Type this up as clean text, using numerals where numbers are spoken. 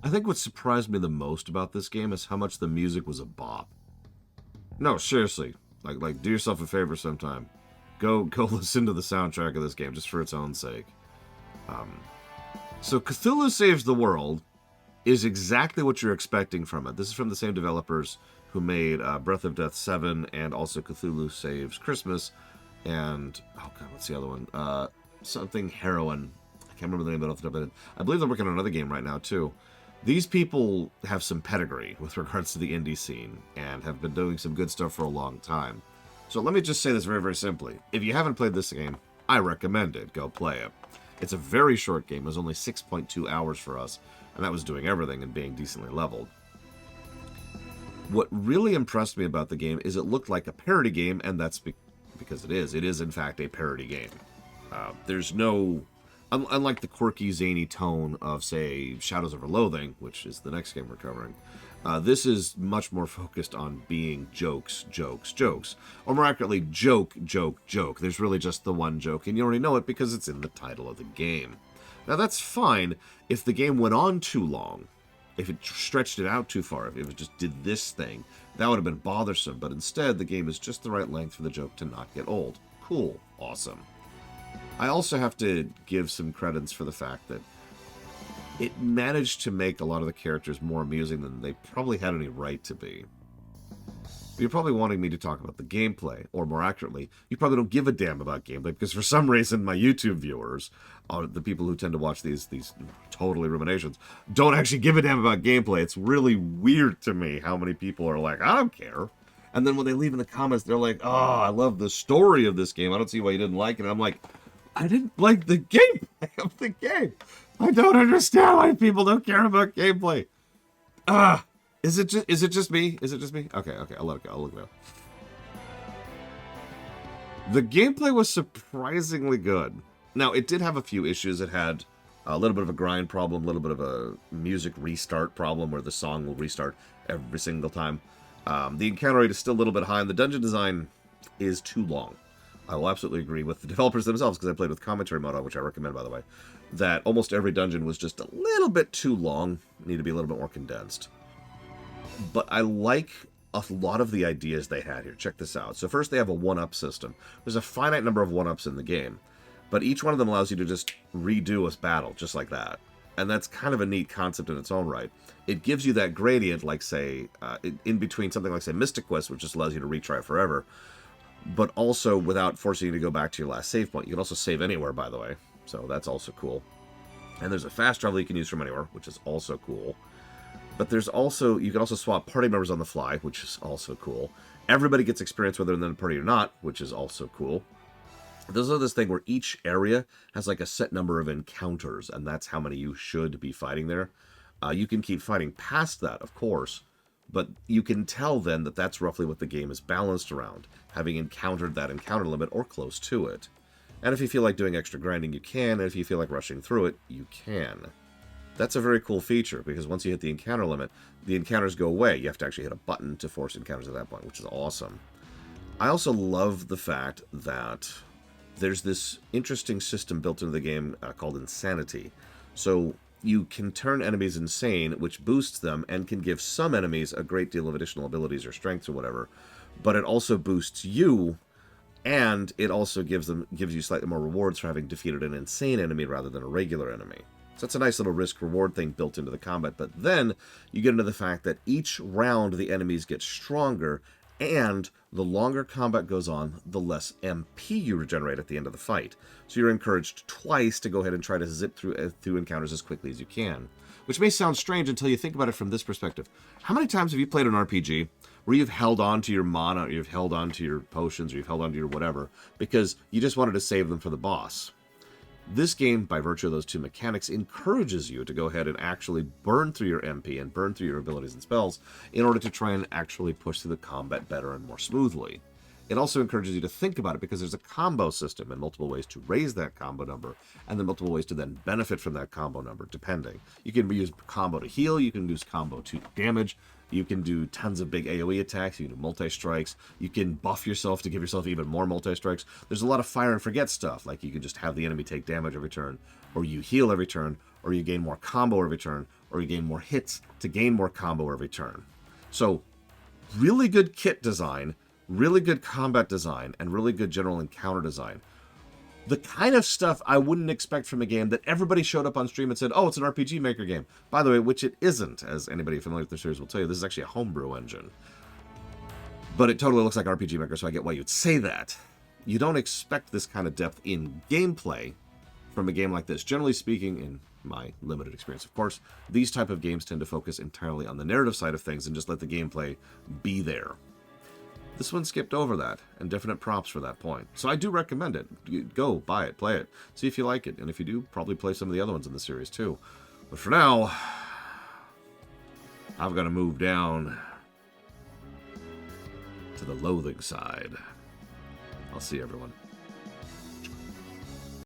I think what surprised me the most about this game is how much the music was a bop. No, seriously. Like do yourself a favor sometime. Go listen to the soundtrack of this game just for its own sake. So Cthulhu Saves the World is exactly what you're expecting from it. This is from the same developers who made Breath of Death 7 and also Cthulhu Saves Christmas and oh god, what's the other one? Something Heroine. I can't remember the name of it. I believe they're working on another game right now too. These people have some pedigree with regards to the indie scene and have been doing some good stuff for a long time. So let me just say this very, very simply. If you haven't played this game, I recommend it. Go play it. It's a very short game. It was only 6.2 hours for us, and that was doing everything and being decently leveled. What really impressed me about the game is it looked like a parody game, and that's because it is. It is, in fact, a parody game. There's no... Unlike the quirky, zany tone of, say, Shadows of Loathing, which is the next game we're covering, this is much more focused on being jokes, jokes, jokes. Or more accurately, joke, joke, joke. There's really just the one joke, and you already know it because it's in the title of the game. Now, that's fine if the game went on too long, if it stretched it out too far, if it just did this thing. That would have been bothersome, but instead, the game is just the right length for the joke to not get old. Cool. Awesome. I also have to give some credits for the fact that it managed to make a lot of the characters more amusing than they probably had any right to be. You're probably wanting me to talk about the gameplay, or more accurately, you probably don't give a damn about gameplay, because for some reason my YouTube viewers, the people who tend to watch these totally ruminations, don't actually give a damn about gameplay. It's really weird to me how many people are like, I don't care. And then when they leave in the comments, they're like, oh, I love the story of this game. I don't see why you didn't like it. And I'm like, I didn't like the gameplay of the game. I don't understand why people don't care about gameplay. Is it just me? Is it just me? Okay, I'll let it go. I'll look it up. The gameplay was surprisingly good. Now, it did have a few issues. It had a little bit of a grind problem, a little bit of a music restart problem where the song will restart every single time. The encounter rate is still a little bit high, and the dungeon design is too long. I will absolutely agree with the developers themselves, because I played with commentary mode on, which I recommend, by the way, that almost every dungeon was just a little bit too long, need to be a little bit more condensed. But I like a lot of the ideas they had here. Check this out. So first they have a one-up system. There's a finite number of one-ups in the game, but each one of them allows you to just redo a battle, just like that. And that's kind of a neat concept in its own right. It gives you that gradient, like, say, in between something like, say, Mystic Quest, which just allows you to retry forever, but also without forcing you to go back to your last save point. You can also save anywhere, by the way, so that's also cool. And there's a fast travel you can use from anywhere, which is also cool. But there's also, you can also swap party members on the fly, which is also cool. Everybody gets experience whether they're in the party or not, which is also cool. There's this thing where each area has like a set number of encounters, and that's how many you should be fighting there. You can keep fighting past that, of course, but you can tell then that that's roughly what the game is balanced around, having encountered that encounter limit or close to it. And if you feel like doing extra grinding, you can, and if you feel like rushing through it, you can. That's a very cool feature, because once you hit the encounter limit, the encounters go away. You have to actually hit a button to force encounters at that point, which is awesome. I also love the fact that there's this interesting system built into the game called Insanity. So you can turn enemies insane, which boosts them and can give some enemies a great deal of additional abilities or strengths or whatever. But it also boosts you, and it also gives you slightly more rewards for having defeated an insane enemy rather than a regular enemy. So that's a nice little risk-reward thing built into the combat. But then you get into the fact that each round the enemies get stronger, and the longer combat goes on, the less MP you regenerate at the end of the fight. So you're encouraged twice to go ahead and try to zip through encounters as quickly as you can. Which may sound strange until you think about it from this perspective. How many times have you played an RPG where you've held on to your mana, or you've held on to your potions, or you've held on to your whatever, because you just wanted to save them for the boss? This game, by virtue of those two mechanics, encourages you to go ahead and actually burn through your MP and burn through your abilities and spells in order to try and actually push through the combat better and more smoothly. It also encourages you to think about it, because there's a combo system and multiple ways to raise that combo number, and then multiple ways to then benefit from that combo number, depending. You can use combo to heal, you can use combo to damage, you can do tons of big AoE attacks, you can do multi-strikes, you can buff yourself to give yourself even more multi-strikes. There's a lot of fire and forget stuff, like you can just have the enemy take damage every turn, or you heal every turn, or you gain more combo every turn, or you gain more hits to gain more combo every turn. So, really good kit design, really good combat design, and really good general encounter design. The kind of stuff I wouldn't expect from a game that everybody showed up on stream and said, oh, it's an RPG Maker game. By the way, which it isn't, as anybody familiar with the series will tell you. This is actually a homebrew engine. But it totally looks like RPG Maker, so I get why you'd say that. You don't expect this kind of depth in gameplay from a game like this. Generally speaking, in my limited experience, of course, these type of games tend to focus entirely on the narrative side of things and just let the gameplay be there. This one skipped over that, and definite props for that point. So I do recommend it. Go, buy it, play it, see if you like it, and if you do, probably play some of the other ones in the series too. But for now, I've got to move down to the loathing side. I'll see everyone.